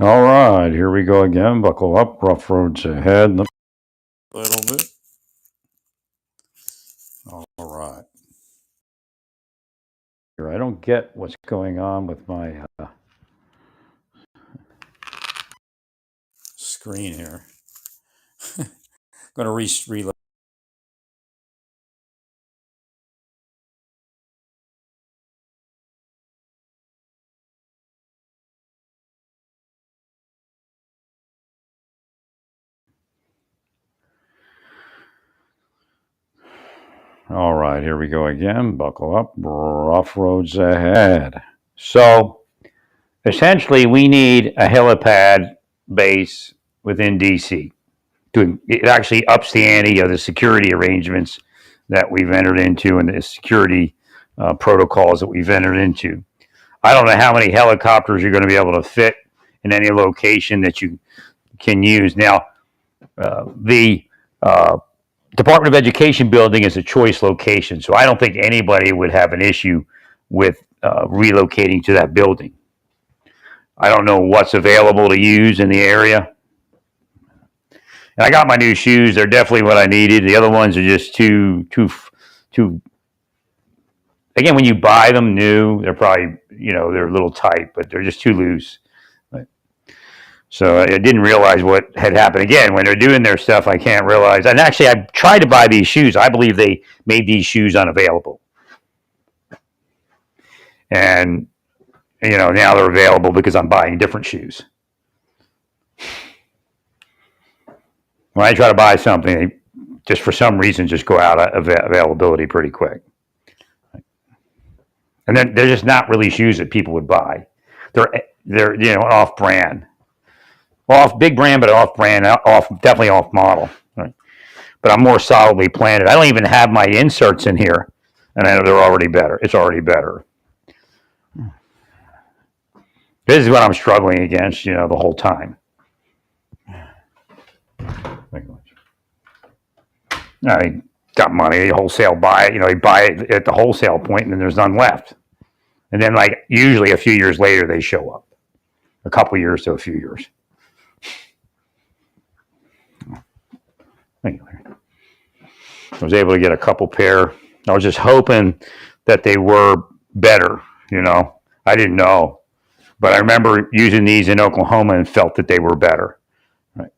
All right, here we go again. Buckle up, rough roads ahead. A little bit. All right. Here, I don't get what's going on with my screen here. I'm going to reload. All right, here we go again. Buckle up, rough roads ahead. So, essentially, we need a helipad base within DC. It actually ups the ante of the security arrangements that we've entered into and the security protocols that we've entered into. I don't know how many helicopters you're going to be able to fit in any location that you can use. Now, the Department of Education building is a choice location, so I don't think anybody would have an issue with relocating to that building. I don't know what's available to use in the area. And I got my new shoes. They're definitely what I needed. The other ones are just too. Again, when you buy them new, they're probably, they're a little tight, but they're just too loose. So I didn't realize what had happened. Again, when they're doing their stuff, I can't realize. And actually, I tried to buy these shoes. I believe they made these shoes unavailable. And, now they're available because I'm buying different shoes. When I try to buy something, they just for some reason just go out of availability pretty quick. And then they're just not really shoes that people would buy. They're off brand. Off big brand, but off brand, definitely off model. Right? But I'm more solidly planted. I don't even have my inserts in here, and I know they're already better. It's already better. This is what I'm struggling against, the whole time. I got money, they wholesale buy it. They buy it at the wholesale point, and then there's none left. And then, usually a few years later, they show up. A couple years to a few years. Anyway, I was able to get a couple pair. I was just hoping that they were better. I didn't know, but I remember using these in Oklahoma and felt that they were better. Right.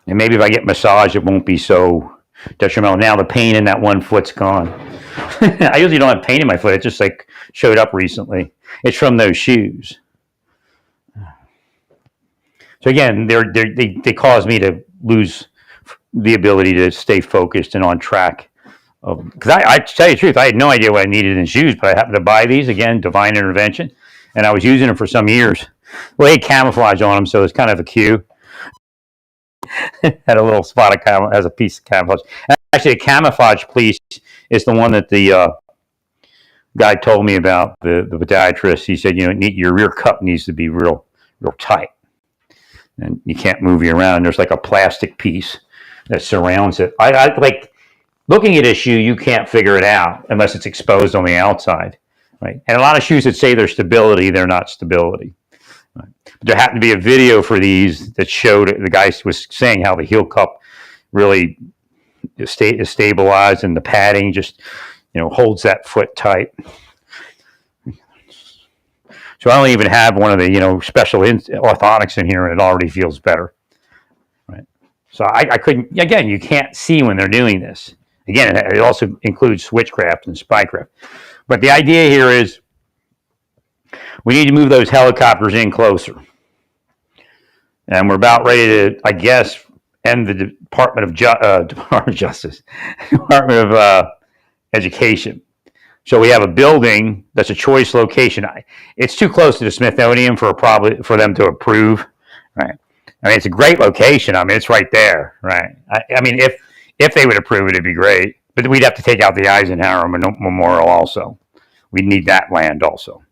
And maybe if I get massage, it won't be so detrimental. Now the pain in that one foot's gone. I usually don't have pain in my foot. It just showed up recently. It's from those shoes. So again, they cause me to lose the ability to stay focused and on track. Because I to tell you the truth, I had no idea what I needed in shoes, but I happened to buy these, again, divine intervention, and I was using them for some years. Well, they had camouflage on them, so it's kind of a cue. Had a little spot of camouflage, has a piece of camouflage. And actually, a camouflage piece is the one that the guy told me about, the podiatrist. He said, your rear cup needs to be real tight. And you can't move you around. There's a plastic piece that surrounds it. I like looking at a shoe, you can't figure it out unless it's exposed on the outside, right? And a lot of shoes that say they're stability, they're not stability. Right? But there happened to be a video for these that showed the guy was saying how the heel cup really is stabilized, and the padding just holds that foot tight. So I don't even have one of the special orthotics in here, and it already feels better, right? So I couldn't. Again, you can't see when they're doing this. Again, it also includes switchcraft and spycraft. But the idea here is we need to move those helicopters in closer, and we're about ready to, I guess, end the Department of Justice, Department of Education. So we have a building that's a choice location. It's too close to the Smithsonian for them to approve, right? I mean, it's a great location. I mean, it's right there, right? I mean, if they would approve it, it'd be great. But we'd have to take out the Eisenhower Memorial also. We'd need that land also,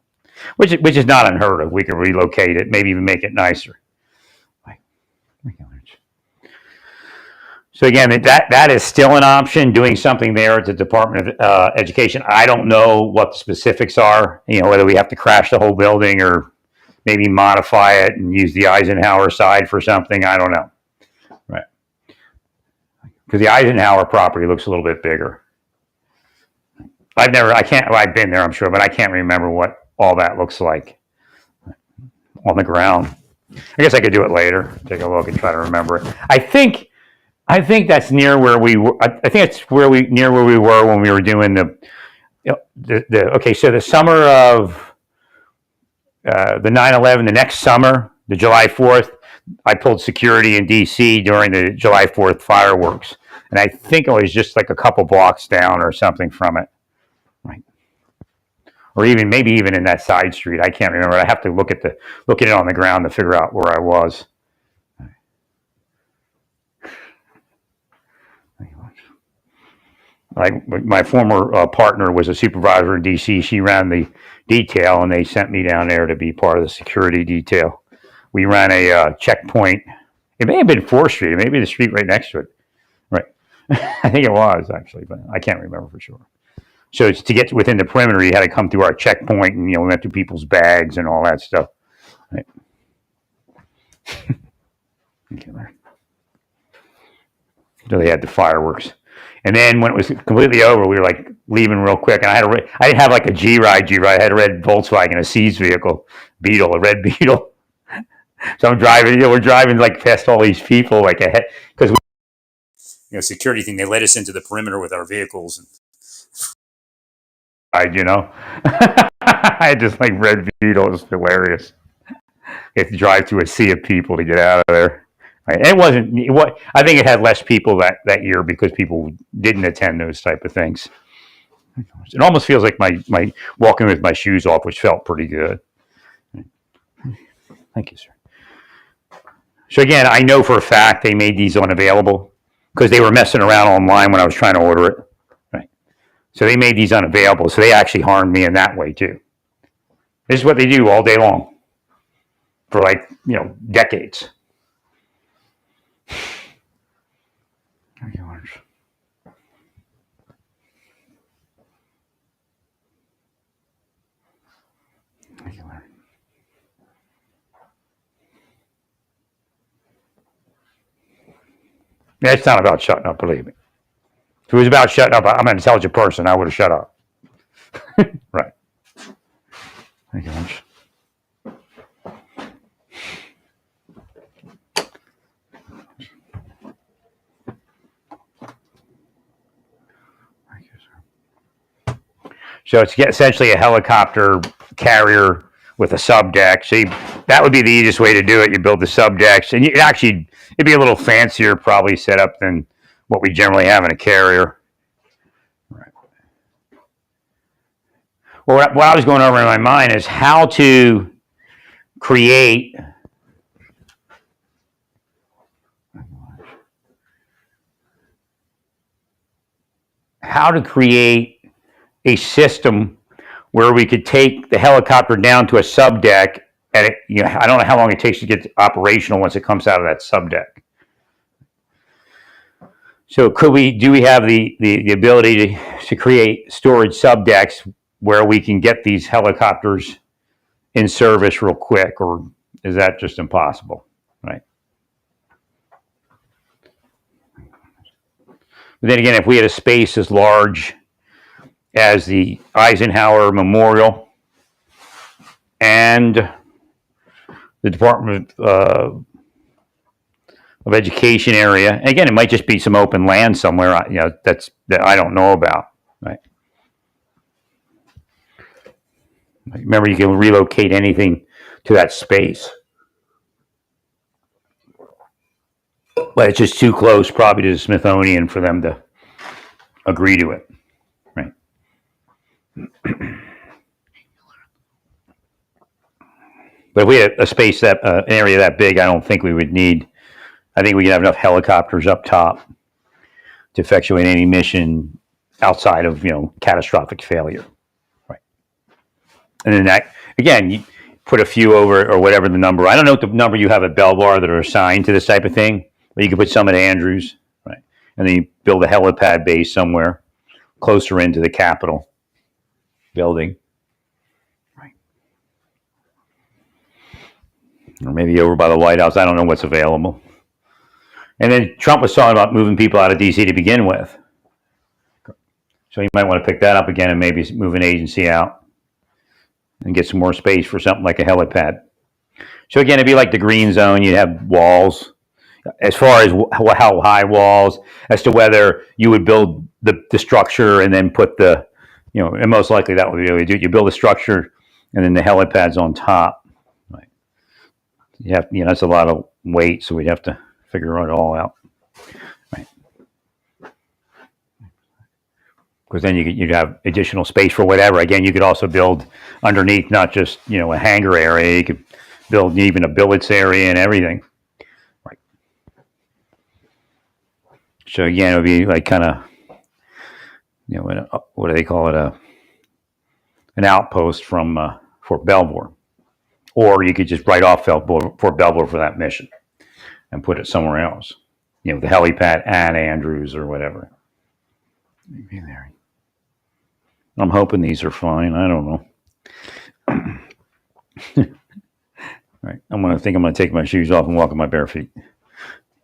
which is not unheard of. We could relocate it, maybe even make it nicer. So again, that is still an option, doing something there at the Department of Education. I don't know what the specifics are, whether we have to crash the whole building or maybe modify it and use the Eisenhower side for something. I don't know. Right. Because the Eisenhower property looks a little bit bigger. I've been there, I'm sure, but I can't remember what all that looks like on the ground. I guess I could do it later. Take a look and try to remember it. I think that's near where we were. I think it's near where we were when we were doing so the summer of the 9/11, the next summer, the July 4th, I pulled security in DC during the July 4th fireworks. And I think it was just like a couple blocks down or something from it. Right. Or maybe even in that side street. I can't remember. I have to look at it on the ground to figure out where I was. Like my former partner was a supervisor in DC. She ran the detail, and they sent me down there to be part of the security detail. We ran a checkpoint. It may have been 4th Street. It may be the street right next to it. Right. I think it was, actually, but I can't remember for sure. So to get within the perimeter, you had to come through our checkpoint, and we went through people's bags and all that stuff. Right. Okay, so they had the fireworks. And then when it was completely over, we were like leaving real quick. And I didn't have like a G-Ride. I had a red Volkswagen, a Seas vehicle, a red Beetle. So I'm driving, we're driving like past all these people, like ahead, because security thing. They led us into the perimeter with our vehicles. And I had this like red Beetle. It was hilarious. You have to drive through a sea of people to get out of there. Right. And I think it had less people that year because people didn't attend those type of things. It almost feels like my walking with my shoes off, which felt pretty good. Thank you, sir. So again, I know for a fact they made these unavailable because they were messing around online when I was trying to order it. Right. So they made these unavailable. So they actually harmed me in that way too. This is what they do all day long for decades. It's not about shutting up, believe me. If it was about shutting up, I'm an intelligent person. I would have shut up. Right. Thank you much. So it's essentially a helicopter carrier with a subdeck. So that would be the easiest way to do it. You build the subdecks, and it'd be a little fancier probably set up than what we generally have in a carrier. Right. Well, what I was going over in my mind is how to create a system where we could take the helicopter down to a subdeck, and I don't know how long it takes to get operational once it comes out of that subdeck. So do we have the ability to create storage subdecks where we can get these helicopters in service real quick, or is that just impossible? Right. But then again, if we had a space as large as the Eisenhower Memorial and the Department of Education area, and again, it might just be some open land somewhere, that I don't know about, right? Remember, you can relocate anything to that space, but it's just too close, probably, to the Smithsonian for them to agree to it, right? But if we had a space an area that big, I don't think we would need. I think we can have enough helicopters up top to effectuate any mission outside of catastrophic failure, right? And then that again, you put a few over or whatever the number. I don't know what the number you have at Belvoir that are assigned to this type of thing, but you could put some at Andrews, right? And then you build a helipad base somewhere closer into the Capitol building. Right. or maybe over by the White House. I don't know what's available. And then Trump was talking about moving people out of D.C. to begin with. So you might want to pick that up again and maybe move an agency out and get some more space for something like a helipad. So again, it'd be like the green zone. You'd have walls. As far as how high walls, as to whether you would build the structure and then put the, and most likely that would be what you do. You build a structure and then the helipad's on top. Right. You have, that's a lot of weight, so we'd have to figure it all out. Right. Because then you'd have additional space for whatever. Again, you could also build underneath, not just, a hangar area. You could build even a billets area and everything. Right. So again, it would be like kind of, what do they call it? An outpost from Fort Belvoir. Or you could just write off Fort Belvoir for that mission and put it somewhere else. The helipad and Andrews or whatever. Maybe there. I'm hoping these are fine. I don't know. Right. I'm going to take my shoes off and walk in my bare feet.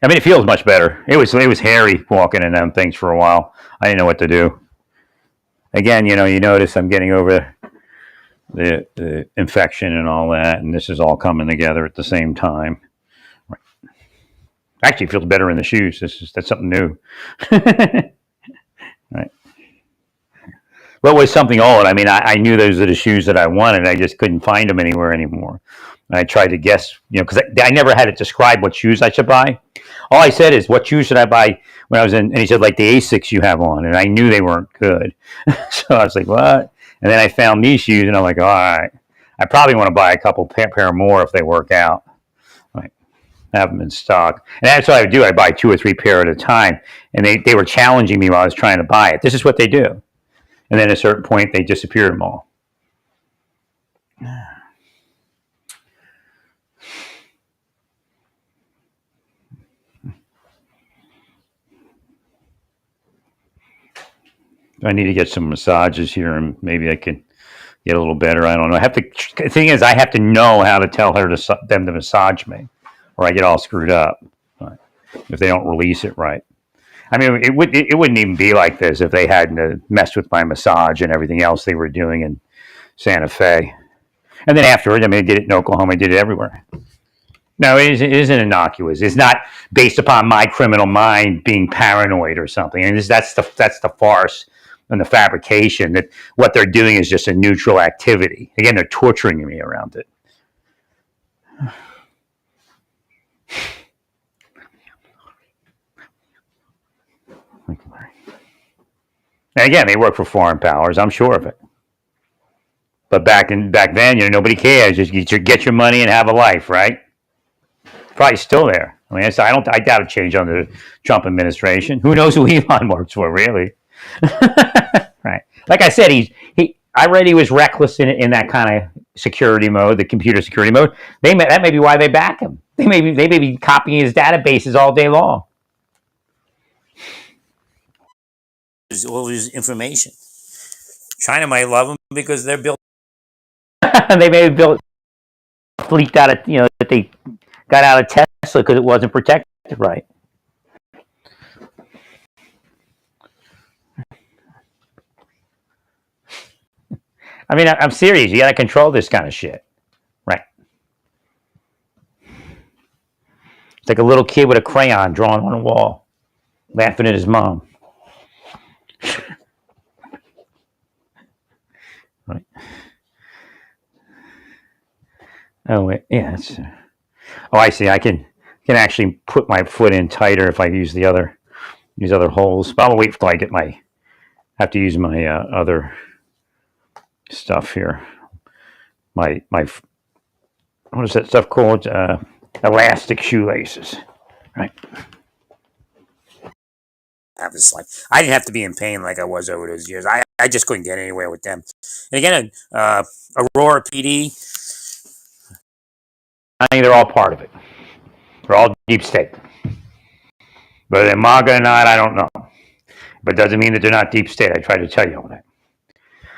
I mean, it feels much better. It was hairy walking in them things for a while. I didn't know what to do. Again, you notice I'm getting over the infection and all that, and this is all coming together at the same time. Right. Actually, it feels better in the shoes. That's something new. Right. Well, it was something old. I mean, I knew those are the shoes that I wanted. I just couldn't find them anywhere anymore. And I tried to guess, because I never had it describe what shoes I should buy. All I said is, what shoes should I buy when I was in? And he said, like the Asics you have on. And I knew they weren't good. So I was like, what? And then I found these shoes, and I'm like, all right. I probably want to buy a couple pair more if they work out. Like, have them in stock. And that's what I would do. I buy 2 or 3 pair at a time. And they were challenging me while I was trying to buy it. This is what they do. And then at a certain point, they disappeared them all. I need to get some massages here, and maybe I can get a little better. I don't know. The thing is, I have to know how to tell them to massage me, or I get all screwed up if they don't release it right. I mean, it wouldn't even be like this if they hadn't messed with my massage and everything else they were doing in Santa Fe. And then afterwards, I mean, I did it in Oklahoma. I did it everywhere. No, it isn't innocuous. It's not based upon my criminal mind being paranoid or something. And that's the farce and the fabrication, that what they're doing is just a neutral activity. Again, they're torturing me around it. And again, they work for foreign powers. I'm sure of it. But back then, nobody cares. Just get your money and have a life, right? Probably still there. I mean, I doubt it changed under the Trump administration. Who knows who Elon works for, really? Right. Like I said, I read he was reckless in that kind of security mode, the computer security mode. That may be why they back him. They may be copying his databases all day long. All his information. China might love them because they're built. They may have leaked out of, that they got out of Tesla because it wasn't protected right. I mean, I'm serious. You got to control this kind of shit, right? It's like a little kid with a crayon drawing on a wall, laughing at his mom. Right. Oh, wait. Yeah. I see. I can actually put my foot in tighter if I use these other holes. But I'll wait till I have to use my other stuff here. My what is that stuff called? Elastic shoelaces. Right. Have this life. I didn't have to be in pain like I was over those years. I just couldn't get anywhere with them. And again, Aurora PD, I think they're all part of it. They're all deep state. Whether they're MAGA or not, I don't know. But it doesn't mean that they're not deep state. I tried to tell you all that.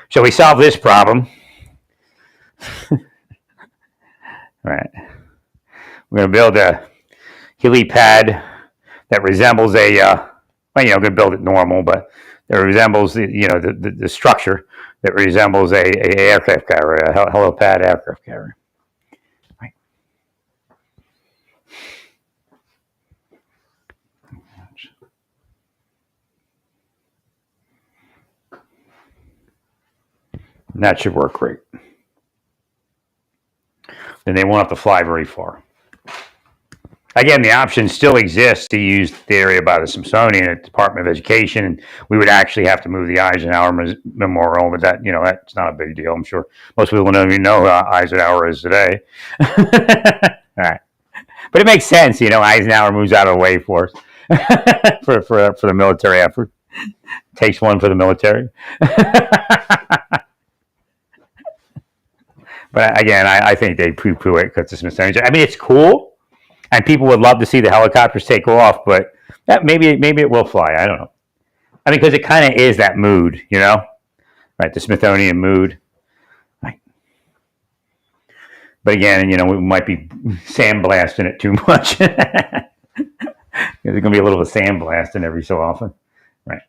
So we solve this problem. Right. We're going to build a helipad that resembles a, well, going to build it normal, but that resembles the structure that resembles a aircraft carrier, a helipad aircraft carrier. Right. And that should work great. Then they won't have to fly very far. Again, the option still exists to use the area by the Smithsonian at the Department of Education, and we would actually have to move the Eisenhower Memorial, but that, that's not a big deal. I'm sure most people don't even know who Eisenhower is today. All right. But it makes sense, Eisenhower moves out of the way for us for the military effort. Takes one for the military. But again, I think they poo-poo it because the Smithsonian. I mean, it's cool. And people would love to see the helicopters take off, but maybe it will fly. I don't know. I mean, because it kind of is that mood, right? The Smithsonian mood. Right. But again, we might be sandblasting it too much. There's going to be a little of sandblasting every so often, right?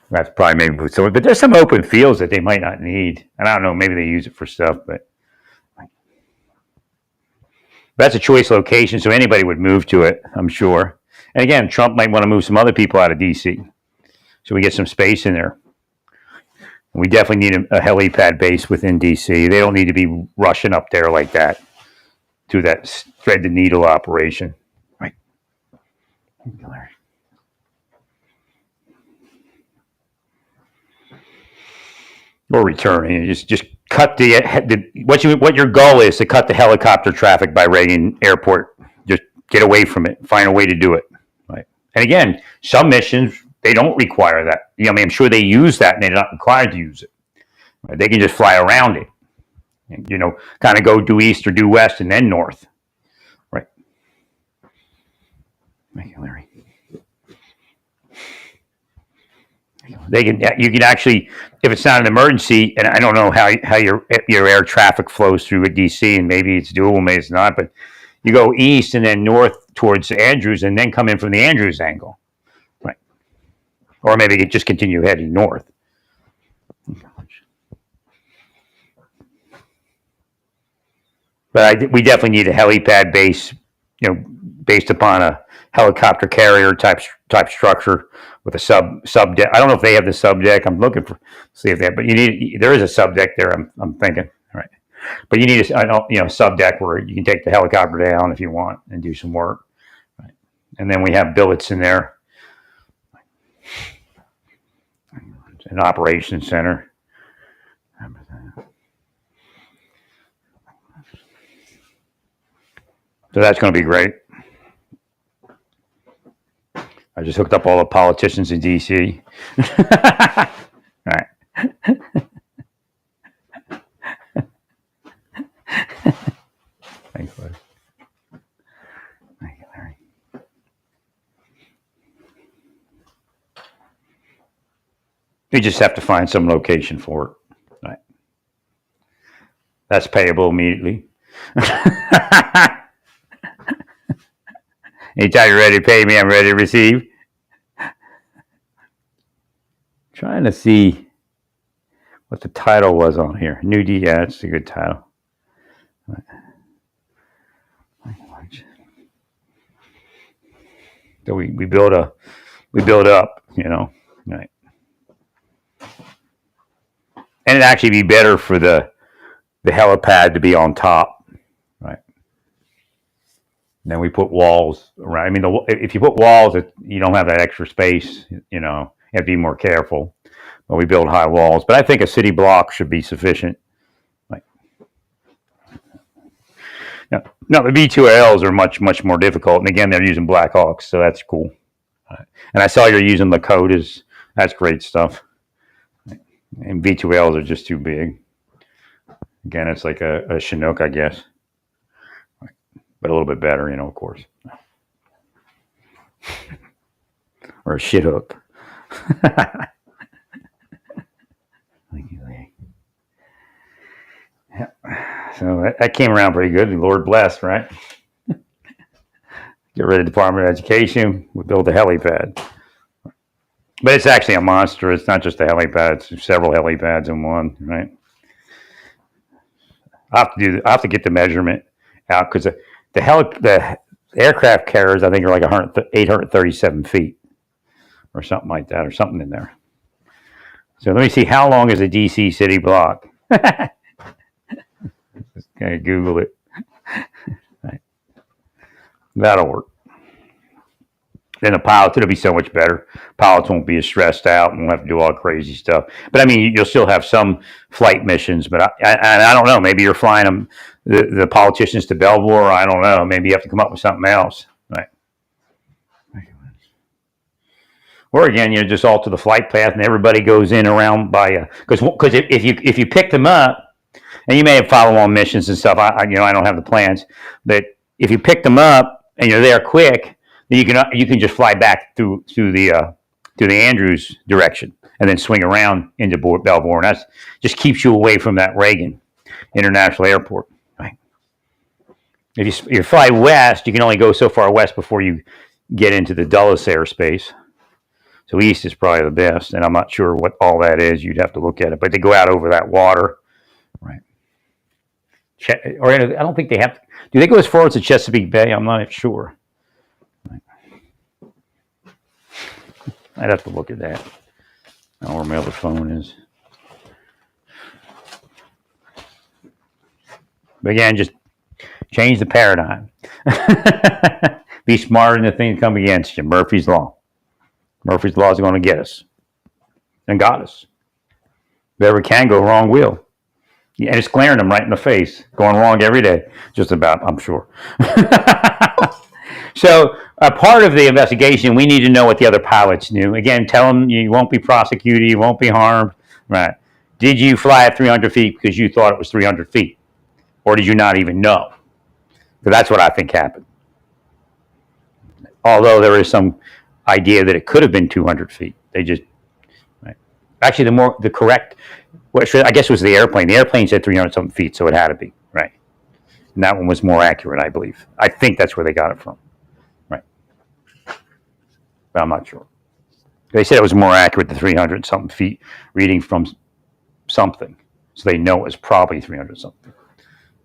That's probably maybe so. But there's some open fields that they might not need, and I don't know. Maybe they use it for stuff, but. That's a choice location, so anybody would move to it, I'm sure. And again, Trump might want to move some other people out of D.C. so we get some space in there. We definitely need a helipad base within D.C. They don't need to be rushing up there like that to that thread the needle operation. Right. Or returning, just cut what your goal is to cut the helicopter traffic by Reagan Airport. Just get away from it. Find a way to do it. Right. And again, some missions they don't require that. I mean, I'm sure they use that, and they're not required to use it. Right? They can just fly around it, and kind of go due east or due west, and then north. Right. Thank you, Larry. You can actually, if it's not an emergency, and I don't know how your air traffic flows through at DC, and maybe it's doable, maybe it's not, but you go east and then north towards Andrews, and then come in from the Andrews angle, right? Or maybe just continue heading north. But we definitely need a helipad base, based upon a helicopter carrier type structure with a sub deck. I don't know if they have the sub deck. I'm looking for see if they have, but there is a sub deck there. I'm thinking, right? But you need a sub deck where you can take the helicopter down if you want and do some work, right? And then we have billets in there, an operations center. So that's going to be great. I just hooked up all the politicians in D.C. All right. Thanks, Larry. Thank you, Larry. You just have to find some location for it. Right. That's payable immediately. Anytime you're ready to pay me, I'm ready to receive. Trying to see what the title was on here. New D, yeah, that's a good title. So we build up, right? And it'd actually be better for the helipad to be on top, right? And then we put walls around. I mean, if you put walls, you don't have that extra space. You have to be more careful. But we build high walls. But I think a city block should be sufficient. Right. Now the V2Ls are much more difficult. And again, they're using Black Hawks, so that's cool. And I saw you're using Lakotas. That's great stuff. And V2Ls are just too big. Again, it's like a Chinook, I guess. But a little bit better, of course. Or a shit hook. Thank you, Lee. Yep. So that came around pretty good. Lord bless, right? Get rid of the Department of Education. We build a helipad. But it's actually a monster. It's not just a helipad. It's several helipads in one, right? I have to get the measurement out because the aircraft carriers I think are like 837 feet or something like that, or something in there. So let me see, how long is a DC city block? Just kind of Google it. Right. That'll work. Then the pilots, it'll be so much better. Pilots won't be as stressed out and won't have to do all crazy stuff. But I mean, you'll still have some flight missions. But I don't know. Maybe you're flying them, the politicians to Belvoir. I don't know. Maybe you have to come up with something else. Right. Or again, just alter the flight path and everybody goes in around by because if you pick them up, and you may have follow-on missions and stuff. I don't have the plans, but if you pick them up and you're there quick, then you can just fly back through the Andrews direction and then swing around into Belvoir, and that just keeps you away from that Reagan International Airport. Right? If you fly west, you can only go so far west before you get into the Dulles airspace. So east is probably the best, and I'm not sure what all that is. You'd have to look at it, but they go out over that water, right? Or I don't think they have. Do they go as far as the Chesapeake Bay? I'm not sure. Right. I'd have to look at that. I don't know where my other phone is. But again, just change the paradigm. Be smarter than the thing that come against you. Murphy's Law. Murphy's Law is going to get us and got us. If ever can go wrong, will. Yeah, and it's glaring them right in the face, going wrong every day, just about, I'm sure. So a part of the investigation, we need to know what the other pilots knew. Again, tell them you won't be prosecuted, you won't be harmed. Right? Did you fly at 300 feet because you thought it was 300 feet? Or did you not even know? Because that's what I think happened. Although there is some idea that it could have been 200 feet. They just, right. Actually, the correct, I guess, was the airplane. The airplane said 300 something feet, so it had to be, right? And that one was more accurate, I believe. I think that's where they got it from, right? But I'm not sure. They said it was more accurate than 300 something feet reading from something, so they know it was probably 300 something.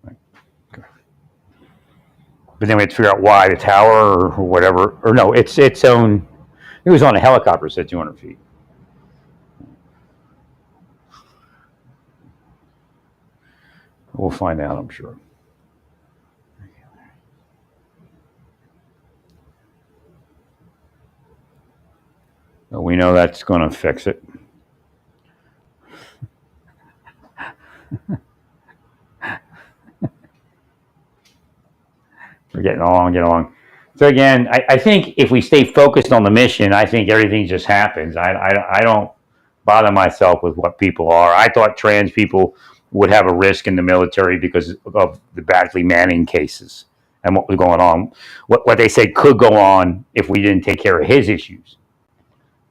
Right? Okay. But then we had to figure out why the tower or whatever, or no, it's its own. It was on a helicopter, said 200 feet. We'll find out, I'm sure. But we know that's going to fix it. We're getting along. So again, I think if we stay focused on the mission, I think everything just happens. I don't bother myself with what people are. I thought trans people would have a risk in the military because of the Badgley Manning cases and what was going on. What they said could go on if we didn't take care of his issues.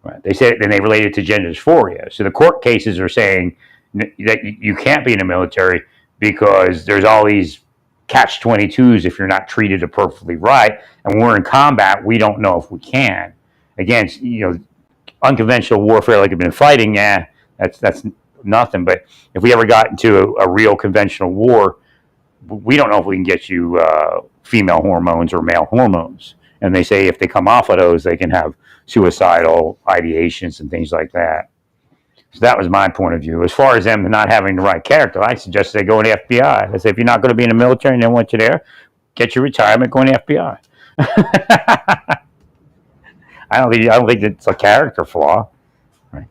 Right? They said, then they related to gender dysphoria. So the court cases are saying that you can't be in the military because there's all these catch-22s if you're not treated appropriately right. And when we're in combat, we don't know if we can. Against, unconventional warfare like we've been fighting, that's nothing. But if we ever got into a real conventional war, we don't know if we can get you female hormones or male hormones. And they say if they come off of those, they can have suicidal ideations and things like that. So that was my point of view. As far as them not having the right character, I suggest they go in the FBI. I say, if you're not going to be in the military and they want you there, get your retirement, go in the FBI. I don't think it's a character flaw. Right?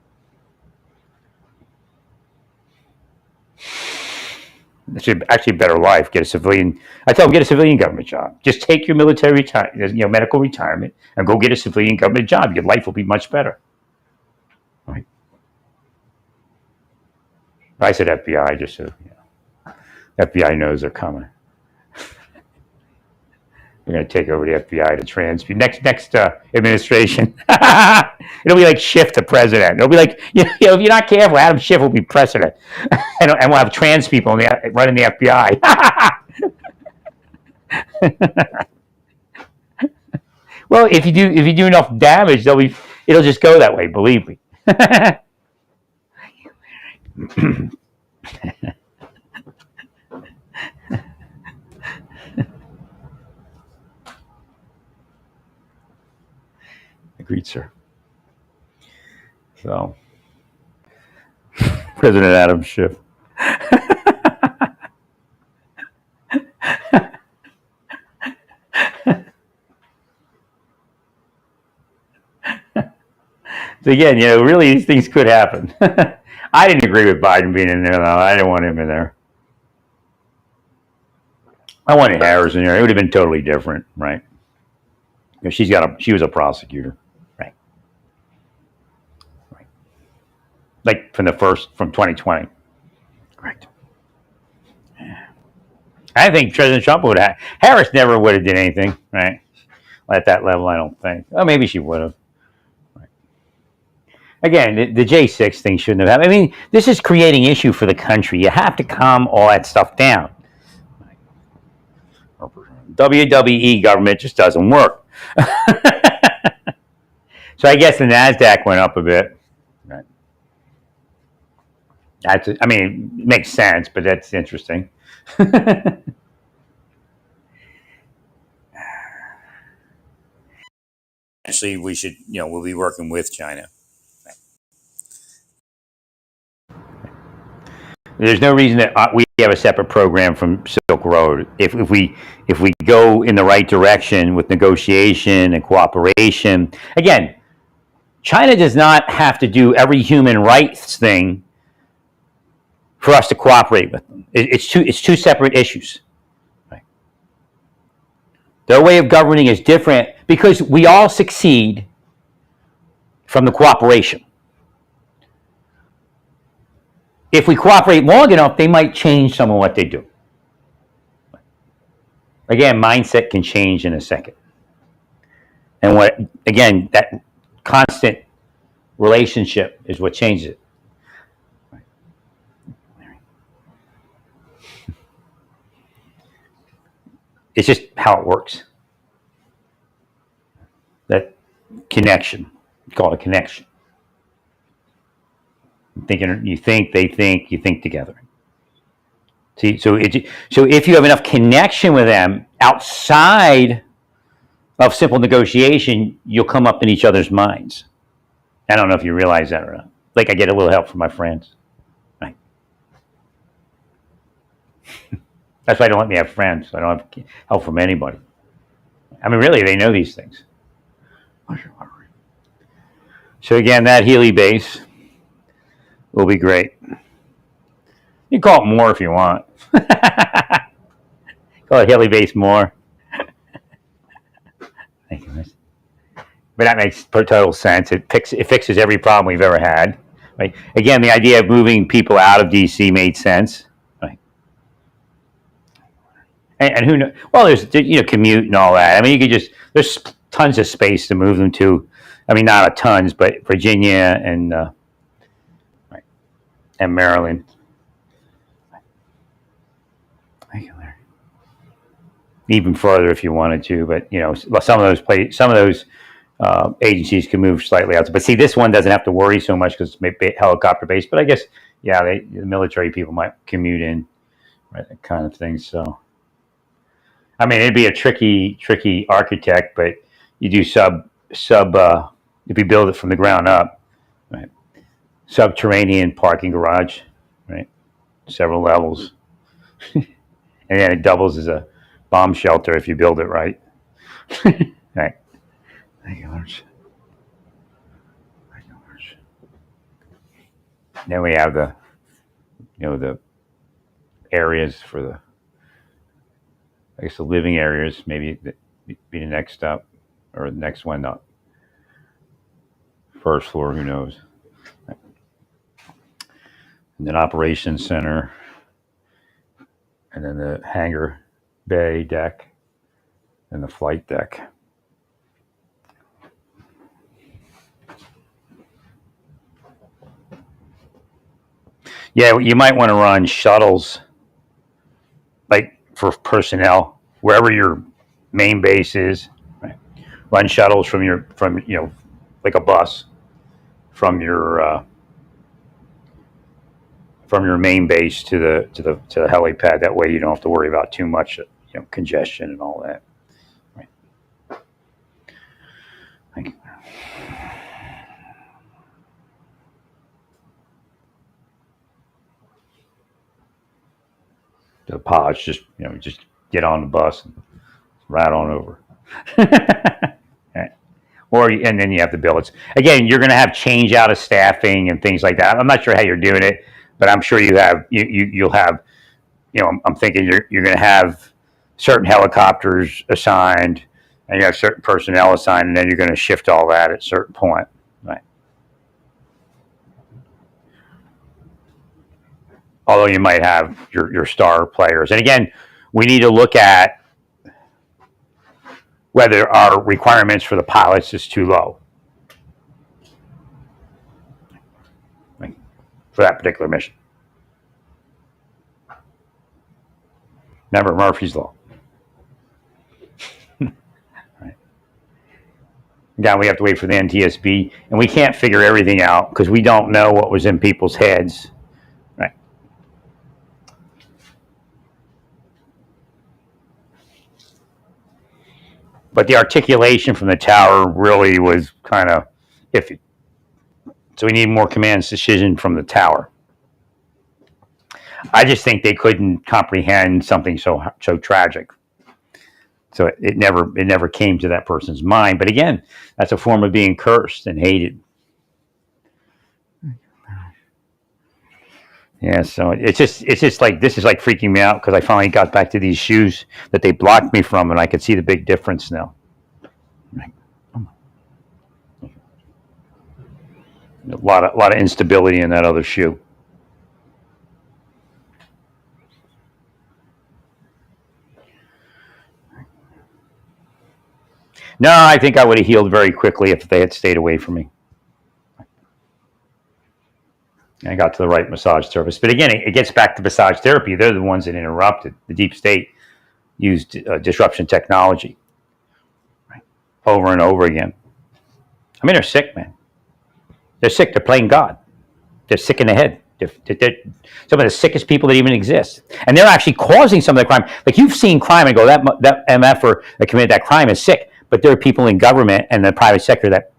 It should actually a better life. Get a civilian. I tell them, get a civilian government job. Just take your military medical retirement and go get a civilian government job. Your life will be much better. Right? I said FBI just so FBI knows they're coming. We're going to take over the FBI to trans next administration. It'll be like Schiff the president. It'll be like, if you're not careful, Adam Schiff will be president, and we'll have trans people running the FBI. Well, if you do enough damage, it'll just go that way. Believe me. Agreed, sir. So, President Adam Schiff. So again, really these things could happen. I didn't agree with Biden being in there, though. I didn't want him in there. I wanted Harris in there. It would have been totally different, right? Because she was a prosecutor, right? Right. Like from 2020. Correct. I think President Trump would have. Harris never would have did anything, right? At that level, I don't think. Oh, maybe she would have. Right. Again, the J6 thing shouldn't have happened. I mean, this is creating issue for the country. You have to calm all that stuff down. WWE government just doesn't work. So I guess the NASDAQ went up a bit. Right. It makes sense, but that's interesting. Actually, we should, we'll be working with China. There's no reason that we have a separate program from Silk Road. If we go in the right direction with negotiation and cooperation, again, China does not have to do every human rights thing for us to cooperate with them. It's two separate issues. Right? Their way of governing is different because we all succeed from the cooperation. If we cooperate long enough, they might change some of what they do. Again, mindset can change in a second. And that constant relationship is what changes it. It's just how it works. That connection, call it a connection. You think, they think, you think together. See, so if you have enough connection with them outside of simple negotiation, you'll come up in each other's minds. I don't know if you realize that or not. Like I get a little help from my friends. Right? That's why they don't let me have friends. I don't have help from anybody. Really, they know these things. So again, that Healy base will be great. You can call it more if you want. Call it Healy base more. Thank you, miss. But that makes total sense. It fixes every problem we've ever had. Right? Again, the idea of moving people out of DC made sense. Right? And who knows? Well, there's commute and all that. There's tons of space to move them to. Not a tons, but Virginia and Maryland. Even further if you wanted to, but some of those agencies can move slightly out. But see, this one doesn't have to worry so much because it's helicopter based. But I guess, the military people might commute in, right? That kind of thing. So, it'd be a tricky architect, but you do if you build it from the ground up, right? Subterranean parking garage, right? Several levels, and then it doubles as a bomb shelter if you build it right. Right. Thank you, Lawrence. Then we have the areas for the living areas, maybe be the next up or the next one up. First floor, who knows? And then operations center, and then the hangar bay deck, and the flight deck. Yeah, you might want to run shuttles, like for personnel, wherever your main base is. Right? Run shuttles from like a bus from your main base to the helipad. That way, you don't have to worry about too much congestion and all that. Right. Thank you. The pods just get on the bus and right on over. Right. And then you have to build it. Again, you're going to have change out of staffing and things like that. I'm not sure how you're doing it, but I'm sure you'll have. I'm thinking you're going to have certain helicopters assigned, and you have certain personnel assigned, and then you're going to shift all that at a certain point. Right. Although you might have your star players. And again, we need to look at whether our requirements for the pilots is too low for that particular mission. Remember Murphy's Law. Right. Now we have to wait for the NTSB, and we can't figure everything out because we don't know what was in people's heads. Right. But the articulation from the tower really was kind of iffy. So we need more command's decision from the tower. I just think they couldn't comprehend something so tragic. So it never came to that person's mind. But again, that's a form of being cursed and hated. Yeah, so it's just like this is like freaking me out because I finally got back to these shoes that they blocked me from, and I could see the big difference now. A lot of instability in that other shoe. No, I think I would have healed very quickly if they had stayed away from me. I got to the right massage therapist. But again, it gets back to massage therapy. They're the ones that interrupted. The deep state used disruption technology over and over again. I mean, they're sick, man. They're sick. They're playing God. They're sick in the head. They're some of the sickest people that even exist. And they're actually causing some of the crime. Like you've seen crime and go, that MFer that committed that crime is sick. But there are people in government and the private sector that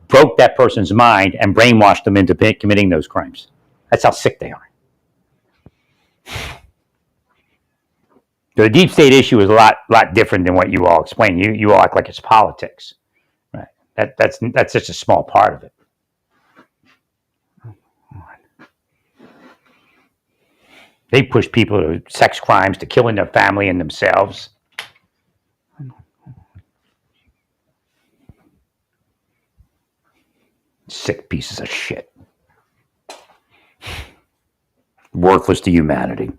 broke that person's mind and brainwashed them into committing those crimes. That's how sick they are. The deep state issue is a lot different than what you all explain. You all act like it's politics, right? That's just a small part of it. They push people to sex crimes, to killing their family and themselves. Sick pieces of shit. Worthless to humanity.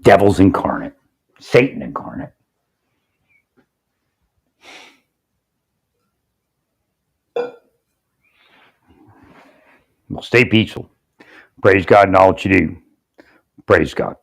Devils incarnate. Satan incarnate. Well, stay peaceful. Praise God in all that you do. Praise God.